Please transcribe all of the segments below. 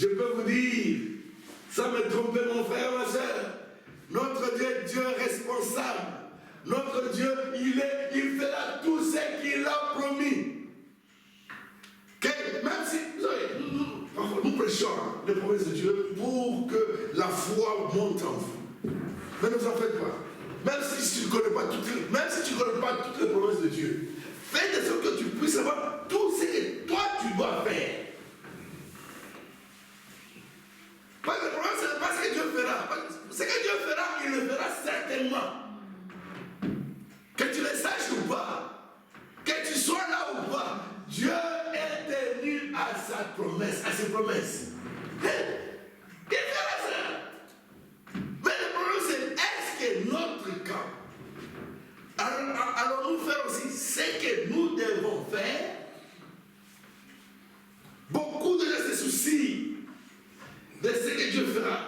je peux vous dire, sans me tromper mon frère, ma soeur, notre Dieu est Dieu responsable. Notre Dieu, il fera tout ce qu'il a promis. Même si, vous savez, nous prêchons les promesses de Dieu pour que la foi monte en vous. Mais ne vous en faites pas. Même si tu ne connais pas toutes les promesses de Dieu, fais de sorte que tu puisses savoir tout ce que toi tu dois faire. Parce que le problème, ce n'est pas ce que Dieu fera. Ce que Dieu fera, il le fera certainement. Que tu le saches ou pas, que tu sois là ou pas, Dieu est tenu à sa promesse, à ses promesses. Il fera ça. Mais le problème, c'est est-ce que notre camp, allons-nous faire aussi ce que nous devons faire? Beaucoup de gens se soucient de ce que Dieu fera.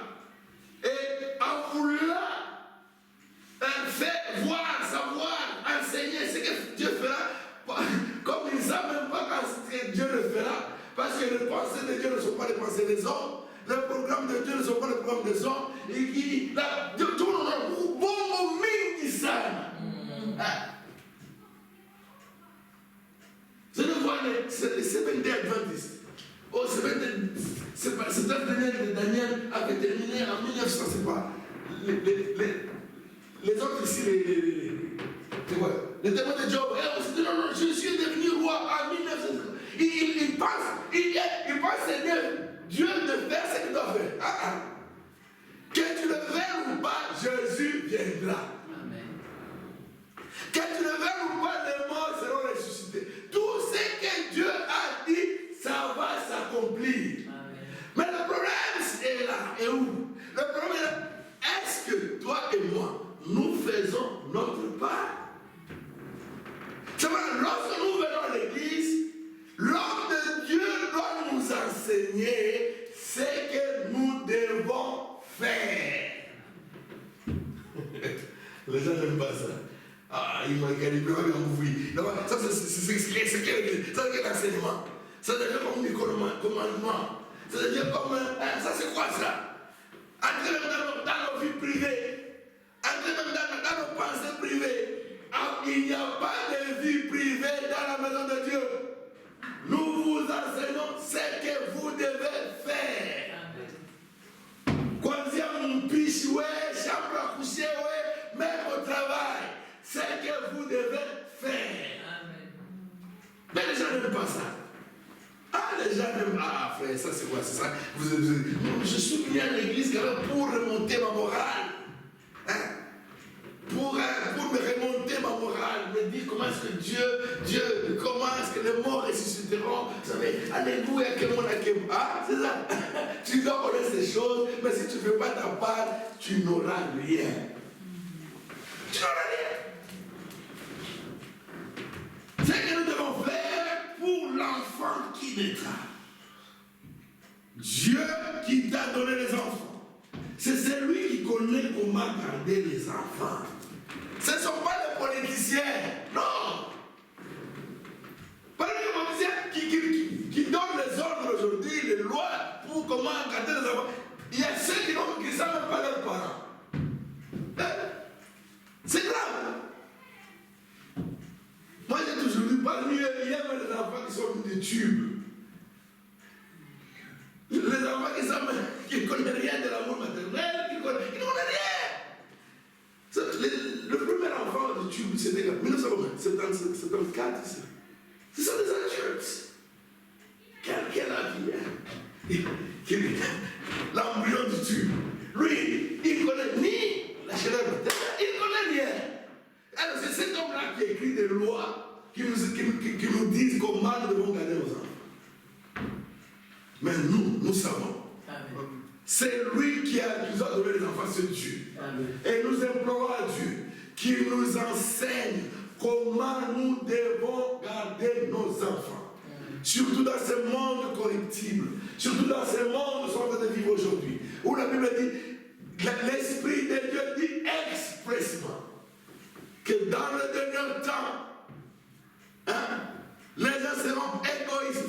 Et en voulant faire, voir, savoir, enseigner ce que Dieu fera, comme ils ne savent même pas ce que Dieu le fera, parce que les pensées de Dieu ne sont pas les pensées des hommes, les programmes de Dieu ne sont pas les programmes des hommes, et qui, tout le monde a bon mingi sana. Je ne vois les Seventh-day Adventistes. Oh, c'est pas de Daniel avait terminé en 1900, c'est pas. Les autres ici, les témoins de Job, non, je suis devenu roi en 1900. Il pense aider Dieu de faire ce qu'il doit faire. Que tu le veuilles ou pas, Jésus viendra. Amen. Que tu le veuilles ou pas, les morts seront ressuscités. Tout ce que Dieu a dit, ça va s'accomplir. Mais le problème est là, et où? Le problème est là, est-ce que toi et moi, nous faisons notre part? C'est vrai, lorsque nous venons à l'église, l'homme de Dieu doit nous enseigner ce que nous devons faire. Les gens n'aiment pas ça. Ah, il m'a calibré, ça c'est l'enseignement. Ça devient comme des commandements. Ça devient comme ça c'est quoi ça? Entrer même dans nos vies privées. Entrer même dans nos pensées privées. Il n'y a pas de vie privée dans la maison de Dieu. Nous vous enseignons ce que vous devez faire. Kuanzia mpishi, chambre à coucher, même au travail. Ce que vous devez faire. Mais les gens n'aiment pas ça. Les gens n'aiment pas. Frère, ça c'est quoi? C'est ça? Je suis venu à l'église pour remonter ma morale. Pour me remonter ma morale, me dire comment est-ce que Dieu, comment est-ce que les morts ressusciteront. Vous savez, alléluia, que mon akim. C'est ça. Tu dois connaître ces choses, mais si tu ne fais pas ta part, tu n'auras rien. Tu n'auras rien. Ce que nous devons faire pour l'enfant qui naîtra. Dieu qui t'a donné les enfants. C'est celui qui connaît comment garder les enfants. Ce ne sont pas les politiciens. Non. Pas les politiciens qui donnent les ordres aujourd'hui, les lois pour comment garder les enfants. Il y a ceux qui ne savent même pas leurs parents. C'est grave. Moi j'ai toujours dit, parmi eux, il y a même les enfants qui sont des tubes. Les enfants qui ne connaissent rien de l'amour maternel, qui ne connaissent rien. Le premier enfant de tube, c'était en 1974. Ce sont des adultes. Quel avis, l'embryon du tube. Lui, il ne connaît ni la chaleur maternelle, il ne connaît rien. Alors c'est cet homme-là qui écrit des lois qui nous disent comment nous devons garder nos enfants. Mais nous savons. Amen. C'est lui qui nous a donné les enfants, c'est Dieu. Amen. Et nous implorons à Dieu qu'il nous enseigne comment nous devons garder nos enfants. Amen. Surtout dans ce monde corruptible, surtout dans ce monde où nous sommes en train de vivre aujourd'hui, où la Bible dit, l'Esprit de Dieu dit expressément que dans le dernier temps, les gens seront égoïstes,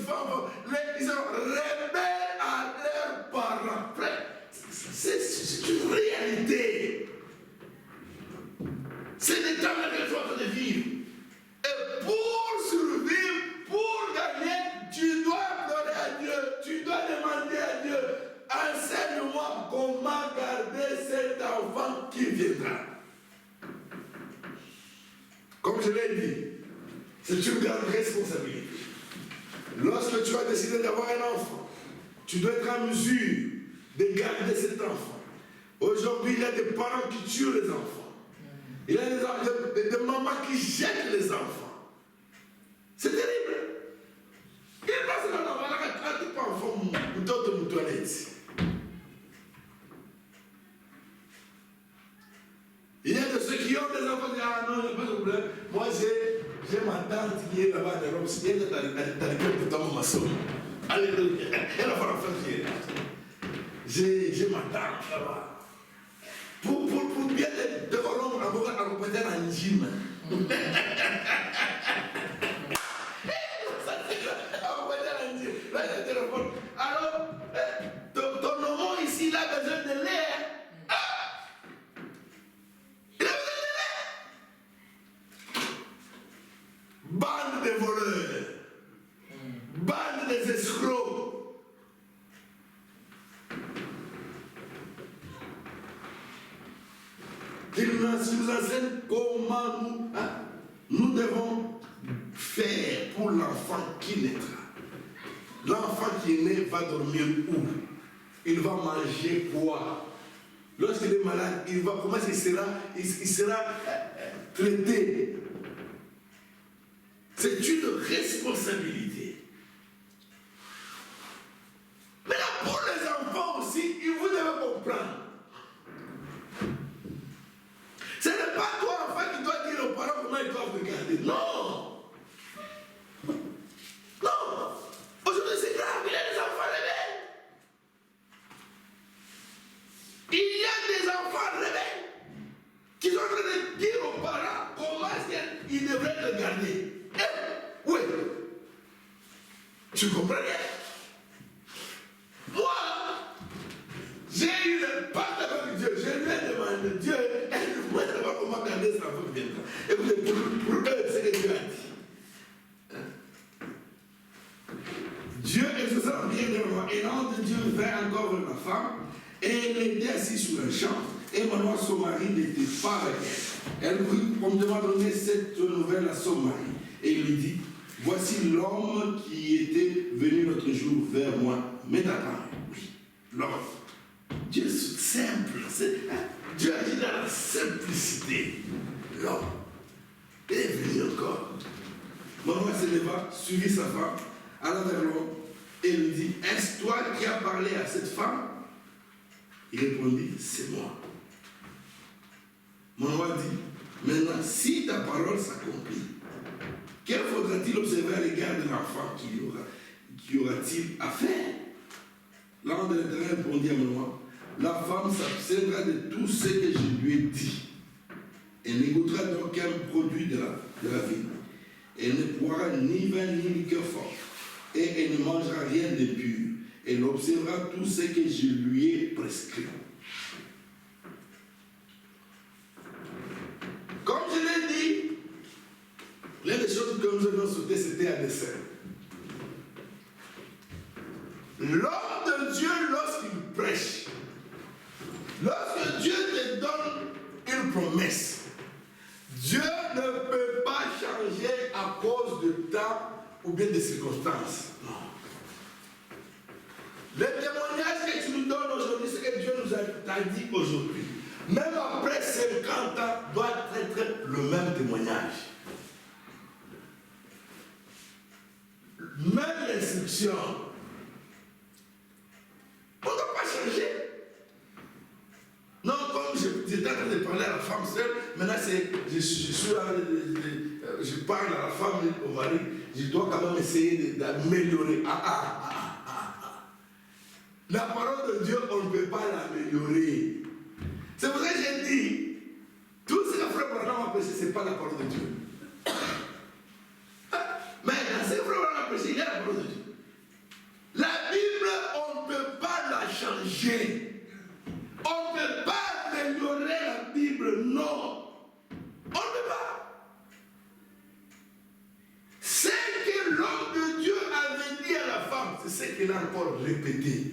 ils seront rebelles à leur enseigne-moi comment garder cet enfant qui viendra. Comme je l'ai dit, c'est une grande responsabilité. Lorsque tu as décidé d'avoir un enfant, tu dois être en mesure de garder cet enfant. Aujourd'hui, il y a des parents qui tuent les enfants. Il y a des mamans qui jettent les enfants. C'est terrible. Il passe là, on va la pas enfant, ou d'autres toilettes. Il y a de ceux qui ont des enfants qui disent ah non, il n'y a pas de problème. Moi j'ai ma tante qui est là-bas de Rome. Si elle est à l'école de ma soeur. Alléluia. Elle a fait l'enfant qui est là. J'ai ma tante là-bas. Pour bien de Colombe, à accompagner un gym. Alors, ton nom ici, il a besoin de lait. Il a besoin de lait. Bande de voleurs. Bande des escrocs. Il nous enseigne comment nous devons faire pour l'enfant qui naîtra. L'enfant qui est né va dormir où? Il va manger quoi? Lorsqu'il est malade, comment il sera traité? C'est une responsabilité. Maintenant, pour les enfants aussi, vous devez comprendre. Ce n'est pas toi, enfant, qui dois dire aux parents comment ils doivent regarder. Non! Non! Aujourd'hui, c'est grave, il y a des enfants rebelles. Il y a des enfants rebelles qui sont en train de dire aux parents comment est-ce qu'ils devraient le garder. Oui. Tu comprends rien? Moi, j'ai eu le pacte avec Dieu. Je lui ai demandé, Dieu, aide-moi à savoir comment garder cet enfant qui viendra. Écoutez, pour eux, c'est que Dieu a dit. Dieu exauça bien de moi. Et l'ange de Dieu vint encore vers la femme. Et elle était assise sur un champ. Et maintenant, son mari n'était pas avec elle. Elle prit promptement donner cette nouvelle à son mari. Et il lui dit, voici l'homme qui était venu l'autre jour vers moi. Mais t'attends. Oui, l'homme. Dieu est simple. Dieu agit dans la simplicité. L'homme. Il est venu encore. Maman se leva, suivit sa femme, alla vers l'homme et lui dit, est-ce toi qui as parlé à cette femme? Il répondit, c'est moi. Mon roi dit, maintenant, si ta parole s'accomplit, quel faudra-t-il observer à l'égard de l'enfant qui aura-t-il à faire? L'ange de l'Éternel répondit à mon roi, la femme s'abstiendra de tout ce que je lui ai dit. Elle n'écoutera d'aucun produit de la vie. Elle ne boira ni vin ni liqueur fort. Et elle ne mangera rien d'impur. Elle observera tout ce que je lui ai prescrit. Comme je l'ai dit, l'une des choses que nous avons sautées, c'était un dessin. L'homme de Dieu, lorsqu'il prêche, lorsque Dieu te donne une promesse, Dieu ne peut pas changer à cause de temps ou bien des circonstances. Non. Le témoignage que tu nous donnes aujourd'hui, c'est que Dieu nous a dit aujourd'hui. Même après 50 ans, doit être le même témoignage. Même l'instruction. On ne doit pas changer. Non, comme j'étais en train de parler à la femme seule, maintenant je parle à la femme et au mari, je dois quand même essayer d'améliorer. La parole de Dieu, on ne peut pas l'améliorer. C'est pour ça que j'ai dit, tout ce que Frère Branham a prêché, ce n'est pas la parole de Dieu. Mais dans ce que Frère Branham a prêché, il y a la parole de Dieu. La Bible, on ne peut pas la changer. On ne peut pas améliorer la Bible, non. On ne peut pas. Ce que l'homme de Dieu avait dit à la femme, c'est ce qu'il a encore répété.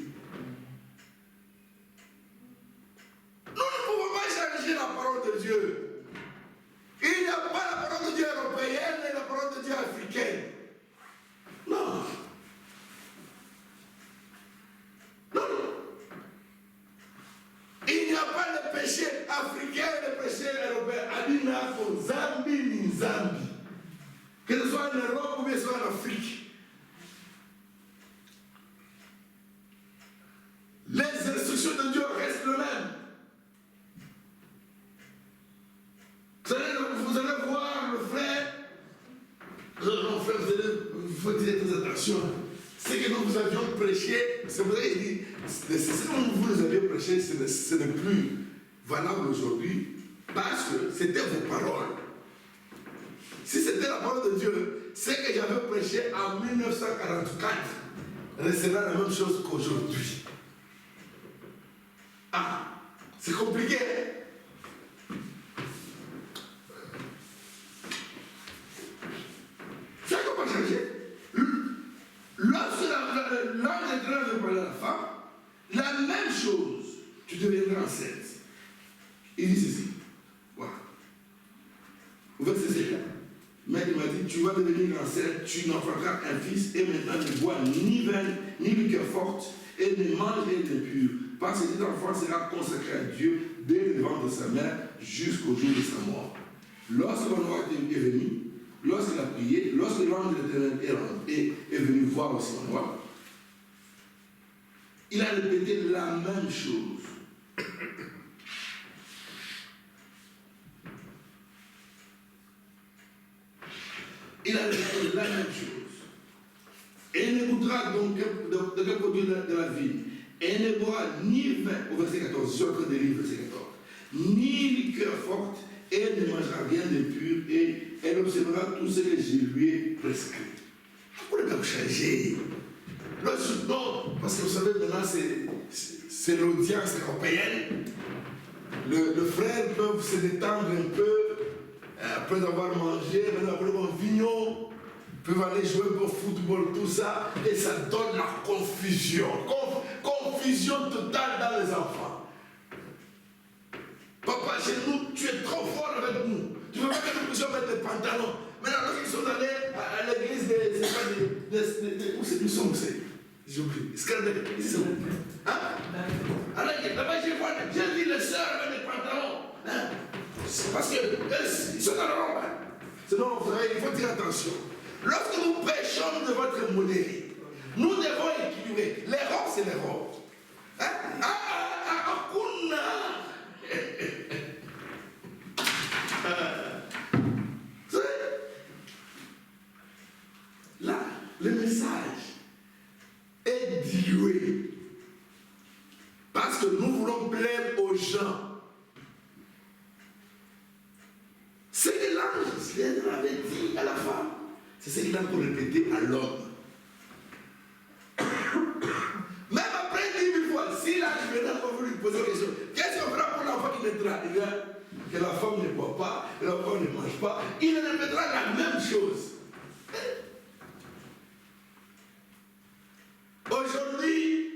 africain et le prêcheur européen, Adina pour Zambie ni Zambie. Que ce soit en Europe ou bien ce soit en Afrique. Les instructions de Dieu restent les mêmes. Vous allez voir le frère. Non, frère, il faut dire très attention. C'est que nous vous avions prêché, c'est vrai, il dit, ce que vous nous aviez prêché, ce n'est plus valable aujourd'hui parce que c'était vos paroles. Si c'était la parole de Dieu, ce que j'avais prêché en 1944 restera la même chose qu'aujourd'hui. Ah, c'est compliqué. Ça ne peut pas changer. Lorsque l'ange est en train de parler à la femme, la même chose, tu deviendras enceinte. Il dit ceci. Voilà. Verset 7. Mais il m'a dit, tu vas devenir enceinte, tu n'enfanteras un fils, et maintenant ne bois ni vin, ni liqueur forte, et ne mange rien d'impur, parce que cet enfant sera consacré à Dieu dès le ventre de sa mère jusqu'au jour de sa mort. Lorsque mon roi est venu, lorsqu'il a prié, lorsque l'ange de l'Éternel est venu voir aussi mon roi, il a répété la même chose. Il a répété la même chose. Et il ne goûtera donc de quel produit de la vie. Et il ne boira ni vin, au verset 14, je suis en train de lire verset 14, ni liqueur forte, et elle ne mangera rien d'impur, et elle observera tout ce que je lui ai prescrit. Pourquoi ne pas changer? Non, parce que vous savez, maintenant, c'est l'audience européenne. Le frère peut se détendre un peu, après avoir mangé, maintenant, après avoir vignon, peuvent aller jouer au football, tout ça, et ça donne la confusion. Confusion totale dans les enfants. Papa, chez nous, tu es trop fort avec nous. Tu ne veux pas que nous puissions mettre des pantalons. Maintenant, lorsqu'ils sont allés à l'église où c'est du son, j'ai oublié. Scandale. Hein? Alors, là-bas, j'ai vu les sœurs avec des pantalons. Hein? Parce qu'ils sont dans le rond. Hein? Sinon, il faut dire attention. Lorsque nous prêchons, nous devons être modérés. Nous devons équilibrer. Les robes, c'est les robes. Hein? Là, le message est dilué. Parce que nous voulons plaire aux gens. Ce que l'ange avait dit à la femme, c'est ce qu'il a pour répéter à l'homme. Même après 10 000 fois, si l'ange venait pour lui poser la question, qu'est-ce qu'on fera pour l'enfant qui naîtra? Il dira que la femme ne boit pas, que l'enfant ne mange pas. Il répétera la même chose. Aujourd'hui,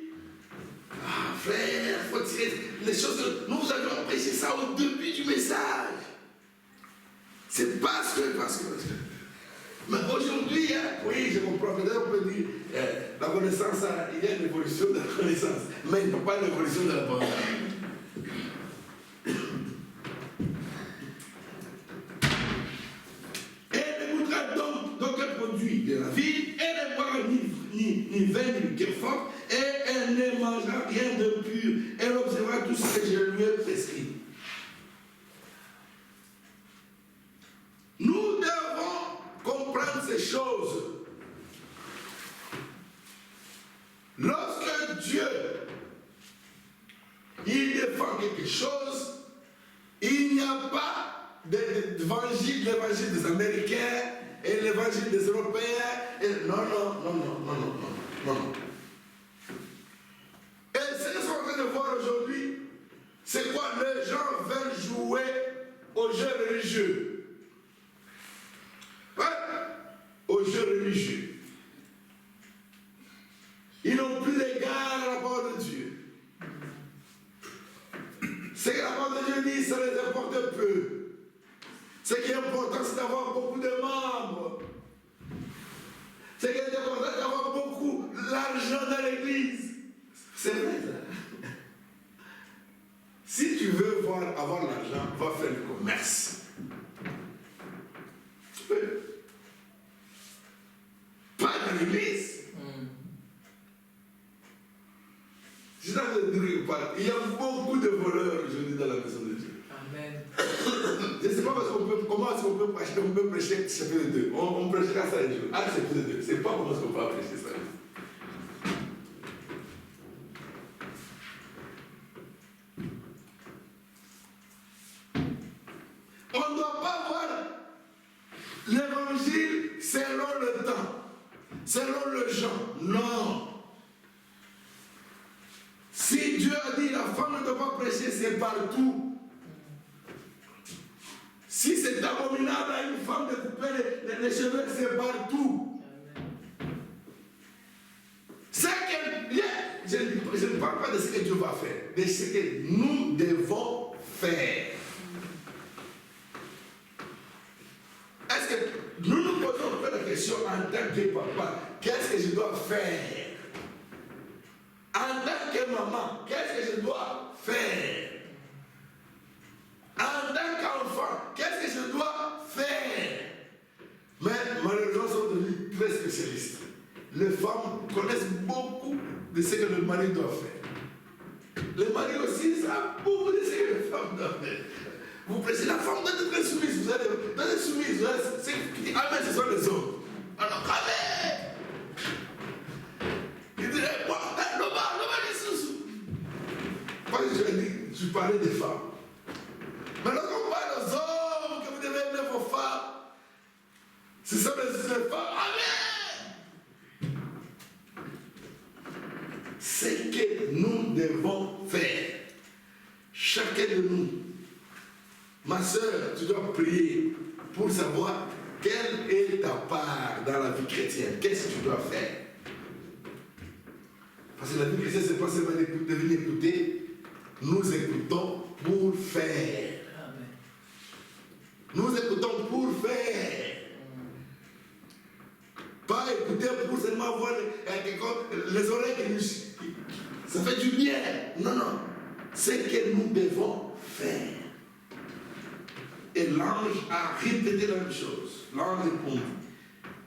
frère, il faut tirer les choses. Nous avions prêché ça au début du message. C'est parce que. Mais aujourd'hui, oui, je comprends. Peut-être on peut dire, la connaissance, il y a une évolution de la connaissance, mais il n'y a pas une évolution de la pensée. Elle ne goûtera donc d'aucun produit de la vie, elle ne boira ni vin ni liqueur forte, et elle ne mangera rien de pur. Elle observera tout ce que je lui ai prescrit. Nous devons comprendre ces choses. Lorsque Dieu il défend quelque chose, il n'y a pas l'évangile des Américains et l'évangile des Européens. Non. Et ce que nous sommes en train de voir aujourd'hui, c'est quoi? Les gens veulent jouer aux jeux religieux. Aux jeux religieux. Ils n'ont plus d'égard à la parole de Dieu. Ce que la parole de Dieu dit, ça les importe peu. Ce qui est important, c'est d'avoir beaucoup de membres. Ce qui est important, c'est d'avoir beaucoup d'argent dans l'église. C'est vrai, ça. Si tu veux voir avoir l'argent, va faire le commerce. Tu peux. Pas dans l'église. Je suis en train de dire il y a beaucoup de voleurs aujourd'hui dans la maison de Dieu. Amen. Je ne sais pas comment est-ce qu'on peut prêcher, chapitre 2. On prêchera ça un jour. Ah, chapitre 2. Je ne sais pas comment est-ce qu'on peut prêcher ça. On ne doit pas voir l'évangile selon le temps, selon le genre. Non. Si Dieu a dit la femme ne doit pas prêcher, c'est partout. Si c'est abominable à une femme de couper les cheveux, c'est partout. Je ne parle pas de ce que Dieu va faire, de ce que nous devons faire. Est-ce que nous nous posons la question en tant que papa, qu'est-ce que je dois faire? En tant que maman, qu'est-ce que je dois faire? En tant qu'enfant, qu'est-ce que je dois faire? Mais malheureusement, ils sont devenus très spécialistes. Les femmes connaissent beaucoup de ce que le mari doit faire. Les maris aussi savent beaucoup de ce que les femmes doivent faire. Vous prêchez, la femme doit être soumise, vous doit être soumise. Amen, ce sont les hommes. Alors, amen! Il dirait, quoi? Je parlais des femmes. Mais lorsqu'on parle aux hommes, que vous devez aimer vos femmes, ce sont les femmes. Amen! Ce que nous devons faire, chacun de nous, ma soeur, tu dois prier pour savoir quelle est ta part dans la vie chrétienne. Qu'est-ce que tu dois faire? Parce que la vie chrétienne, c'est pas seulement de venir écouter. Nous écoutons pour faire. Amen. Nous écoutons pour faire. Pas écouter pour seulement avoir les oreilles qui nous... Ça fait du bien. Non, non. C'est que nous devons faire. Et l'ange a répété la même chose. L'ange répondit.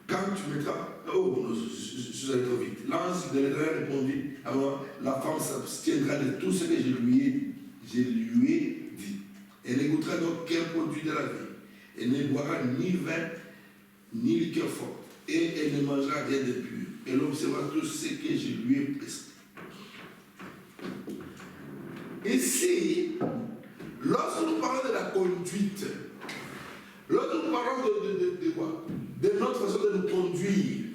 Quand tu mettras... Oh, je suis allé trop vite. L'ange de l'Éternel répondit à moi, la femme s'abstiendra de tout ce que je lui ai dit. Elle n'écoutera donc qu'un produit de la vie. Elle ne boira ni vin, ni liqueur forte. Et elle ne mangera rien de pur. Elle observera tout ce que je lui ai prescrit. Ici, lorsque nous parlons de la conduite, lorsque nous parlons de quoi? De notre façon de nous conduire,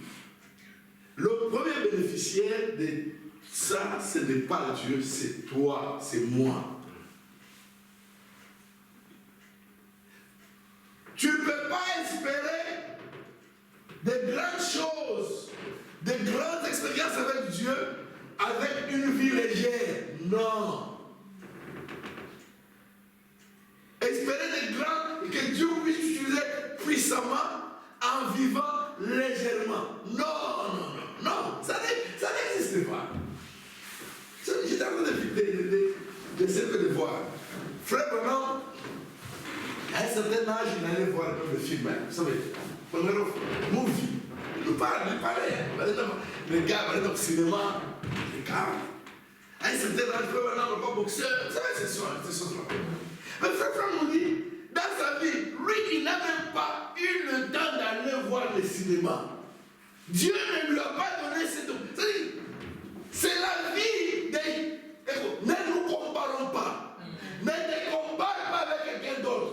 le premier bénéficiaire de ça, ce n'est pas Dieu, c'est toi, c'est moi. Tu ne peux pas espérer de grandes choses, de grandes expériences avec Dieu, avec une vie légère. Non. Espérer de grandes, que Dieu puisse utiliser puissamment en vivant légèrement. Non, non, non, non. Ça n'existe pas. J'étais en train de voir. Frère Branham, à un certain âge, il allait voir le film. Vous savez, on a un movie. Il nous parlait. Les gars allaient au cinéma. Les gars. À un certain âge, Frère Branham, le boxeur. Vous savez, c'est ça. Mais Frère Branham nous dit, dans sa vie, lui, il n'a même pas eu le temps d'aller voir le cinéma. Dieu ne lui a pas donné cette... C'est la vie des... Ne nous comparons pas. Ne te compare pas avec quelqu'un d'autre.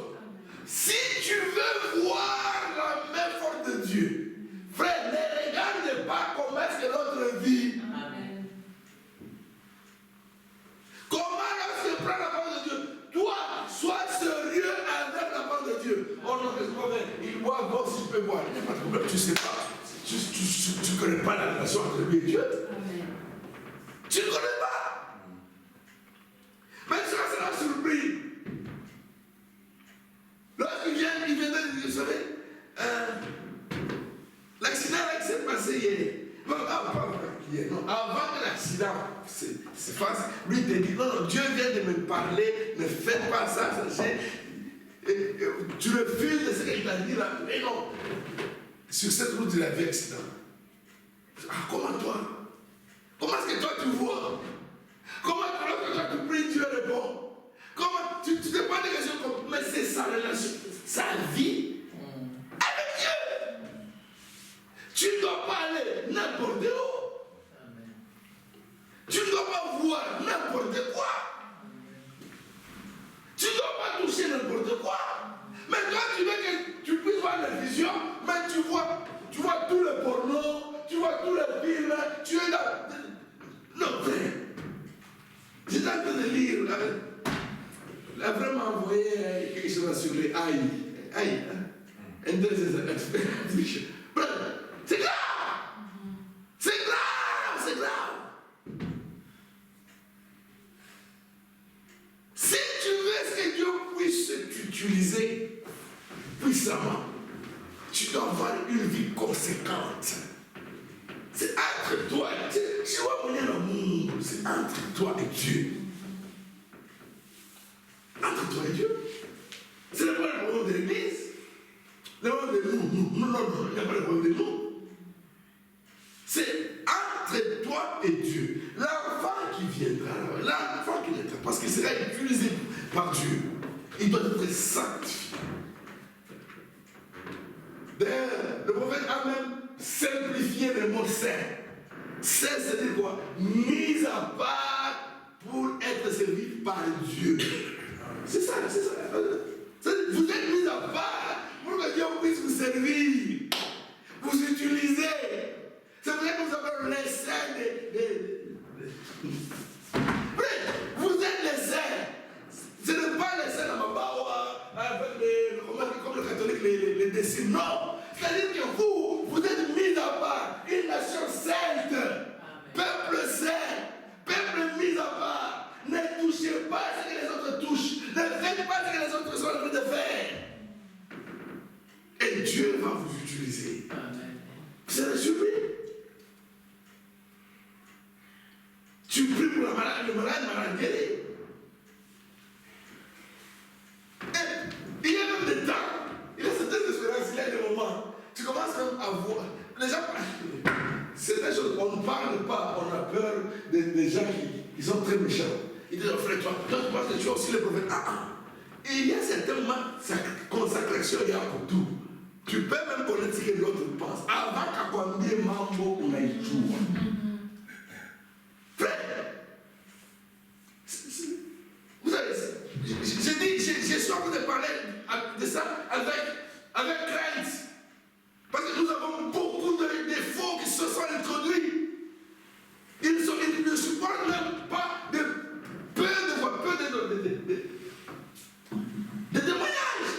Si tu veux voir la main forte de Dieu, frère, ne regarde pas comment est-ce que l'autre vit. Amen. Comment lorsque tu prends la parole de Dieu, toi, sois sérieux avec la parole de Dieu. Oh non, qu'est-ce qu'on fait? Il boit, bon, si je peux boire. Il n'y a pas de problème, tu ne sais pas. Tu ne connais pas la relation entre lui et Dieu. Amen. Tu ne connais pas. Mais ça, c'est la surprise. Lorsqu'il vient de, vous savez, l'accident qui s'est passé hier. Non, avant que l'accident accident. C'est facile. Lui, il te dit, non, Dieu vient de me parler, ne faites pas ça. Tu refuses de ce qu'il t'a dit là. Mais non. Sur cette route, il a vu accident. Ah, comment toi? Comment est-ce que toi tu vois? Comment lorsque toi tu pries, Dieu répond? Comment tu te poses des questions comme, mais c'est sa relation, sa vie avec Dieu. Tu ne dois pas aller n'importe où. Tu ne dois pas voir n'importe quoi. Tu ne dois pas toucher n'importe quoi. Mais toi, tu veux que tu puisses voir la vision, mais tu vois tout le porno, tu vois tous les films, tu es là. Non, frère. J'étais en train de lire. Elle a vraiment envoyé quelque chose sur les aïe. Aïe. C'est grave. C'est grave. C'est grave. Si tu veux que Dieu puisse t'utiliser puissamment, tu dois avoir une vie conséquente. C'est entre toi et Dieu. Je vois mon amour, c'est entre toi et Dieu. Entre toi et Dieu. Ce n'est pas le problème de l'église. Le problème de nous. Non, il n'y a pas le problème de nous. C'est entre toi et Dieu. L'enfant qui viendra, l'enfant qui viendra, parce qu'il sera utilisé par Dieu, il doit être sanctifié. D'ailleurs, le prophète a même simplifié le mot saint. Saint, c'est quoi? Mis à part pour être servi par Dieu. C'est ça, c'est ça. Vous êtes mis à part pour que Dieu puisse vous servir, vous utiliser. C'est vrai que vous avez les saints vous êtes les saints. Ce n'est pas les saints de Mabawa, comme le catholique les dessine. Non. C'est-à-dire que vous êtes mis à part, une nation sainte, peuple saint, peuple mis à part. Ne touchez pas ce que les autres touchent. Ne faites pas ce que les autres sont en train de faire. Et Dieu va vous utiliser. C'est la surprise. Tu pries pour le malade guéri. Et il y a même des temps, il y a certaines espérances, il y a des moments, tu commences même à voir. Les gens, c'est des choses, on ne parle pas, on a peur des gens qui sont très méchants. Ils disent, frère, toi, tu penses que tu as aussi le prophète. Et il y a certainement consacration, il y a pour tout. Tu peux même connaître ce que l'autre pense. Avant qu'à combien mambo on aille jouer. Frère, vous savez, je suis en train de parler de ça avec crainte. Parce que nous avons beaucoup de défauts qui se sont introduits. Ils ne supportent même pas de peu de témoignages.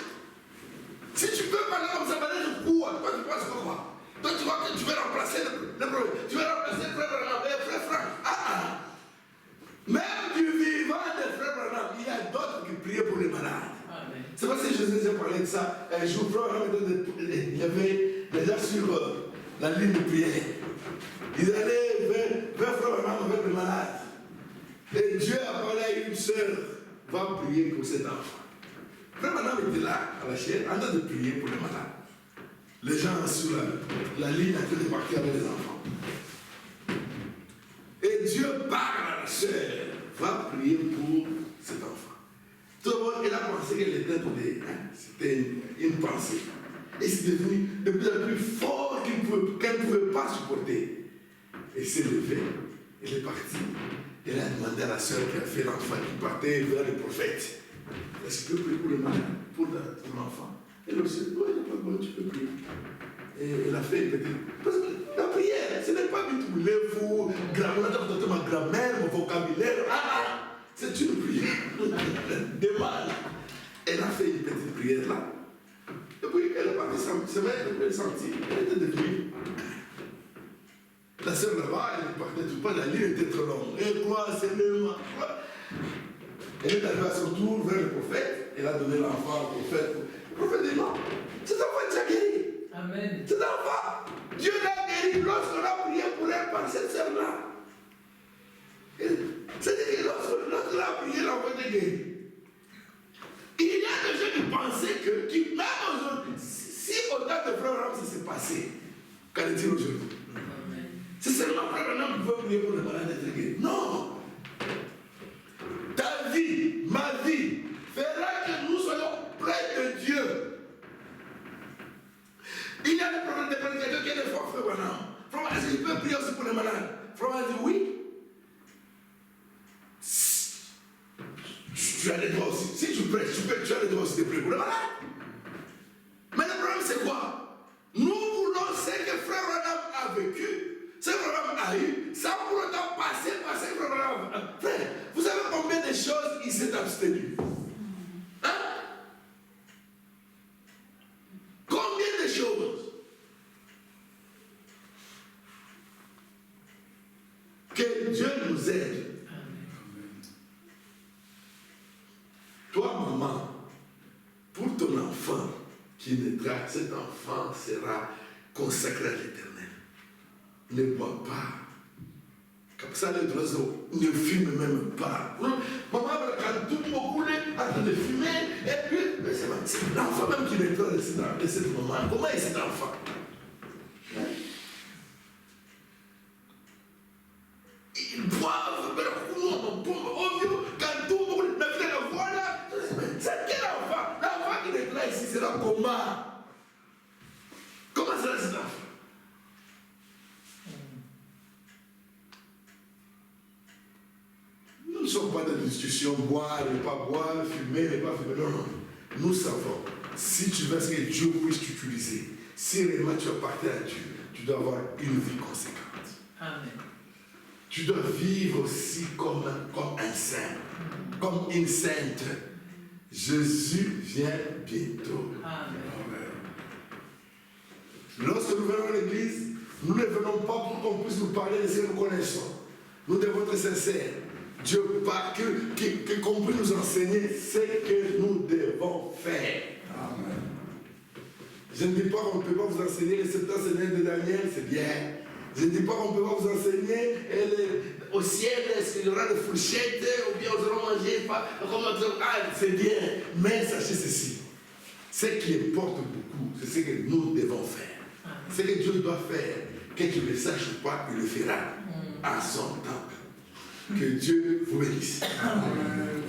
Si tu peux parler comme ça, de quoi? Toi, tu penses quoi? Toi, tu vois que tu veux remplacer le problème. Tu veux remplacer le frère Franck. Même du vivant de frère Branham, il y a d'autres qui priaient pour les malades. C'est pas si je vous ai parlé de ça. Un jour, il y avait des gens sur la ligne de prière. Ils allaient vers frère Branham avec les malades. Et Dieu a parlé à une sœur, va prier pour cet enfant. Frère Branham était là, à la chaîne, en train de prier pour les malades. Les gens sur la ligne en train de partir avec les enfants. Et Dieu parle à la sœur, va prier pour cet enfant. Tout le monde, elle a pensé qu'elle était tombée. C'était une pensée. Et c'est devenu de plus en plus fort qu'elle ne pouvait pas supporter. Elle s'est levée, elle est partie. Elle a demandé à la sœur qui a fait l'enfant, qui partait vers le prophète. Est-ce que tu peux prier pour le malade, pour ton enfant? Elle a dit, oui, il n'y a pas de problème, tu peux prier. Et elle a fait une petite. Parce que la prière, ce n'est pas du tout lève-vous, ma grammaire, mon vocabulaire. C'est une prière de mal. Elle a fait une petite prière là. Et puis elle a parti, c'est vrai, elle est sentie, elle était devenue. La sœur là-bas, elle ne partait tout pas, la ligne était trop longue. Et quoi, c'est le mal. Elle est arrivée à son tour vers le prophète, elle a donné l'enfant au prophète. Le prophète dit non, cet enfant est déjà guéri. Amen. Cet enfant, Dieu l'a guéri lorsqu'on a prié pour elle par cette sœur-là. convertir aujourd'hui. C'est seulement frère Branham qui veut prier pour les malades d'être guéris. Non. Ta vie, ma vie, fera que nous soyons près de Dieu. Il y a des problèmes de prédicateurs qui ont des fois, frère Branham. Frère, est-ce que je peux prier aussi pour les malades? Frère Branham dit oui. Tu as les droits aussi. Si tu prêches, tu as les droits aussi de prier pour les malades. Mais le problème, c'est quoi? Nous voulons ce que frère Branham a vécu, ce que frère Branham a eu, sans pour autant passer par ce que frère Branham a eu. Frère, vous savez combien de choses il s'est abstenu? Hein? Combien de choses? Que Dieu nous aide. Toi, maman, pour ton enfant qui naîtra, cet enfant sera consacré à l'Éternel. Ne bois pas. Comme ça, les oiseaux ne fument même pas. Maman, quand tout le monde est en train de fumer, et puis, c'est l'enfant même qui naîtra de cette maman. Comment est cet enfant? Ils boivent, mais quand tout le monde est là, voilà, c'est quel enfant? L'enfant qui est là ici sera comment? Comment sera cet enfant? Nous ne sommes pas dans une discussion, boire, ne pas boire, fumer, ne pas fumer. Non, non. Nous savons, si tu veux que Dieu puisse t'utiliser, si réellement tu appartiens à Dieu, tu dois avoir une vie conséquente. Amen. Tu dois vivre aussi comme un saint, comme une sainte. Jésus vient bientôt. Amen. Lorsque nous venons à l'église, nous ne venons pas pour qu'on puisse nous parler de ce que nous connaissons. Nous devons être sincères. Dieu pas qu'on puisse nous enseigner ce que nous devons faire. Amen. Je ne dis pas qu'on ne peut pas vous enseigner les 7 enseignements de Daniel, c'est bien. Je ne dis pas qu'on ne peut pas vous enseigner au ciel, est-ce qu'il y aura des fourchettes, ou bien nous allons manger, c'est bien. Mais sachez ceci, ce qui importe beaucoup, c'est ce que nous devons faire. Ce que Dieu doit faire, que tu le saches ou pas, il le fera à son temps. Que Dieu vous bénisse. Amen.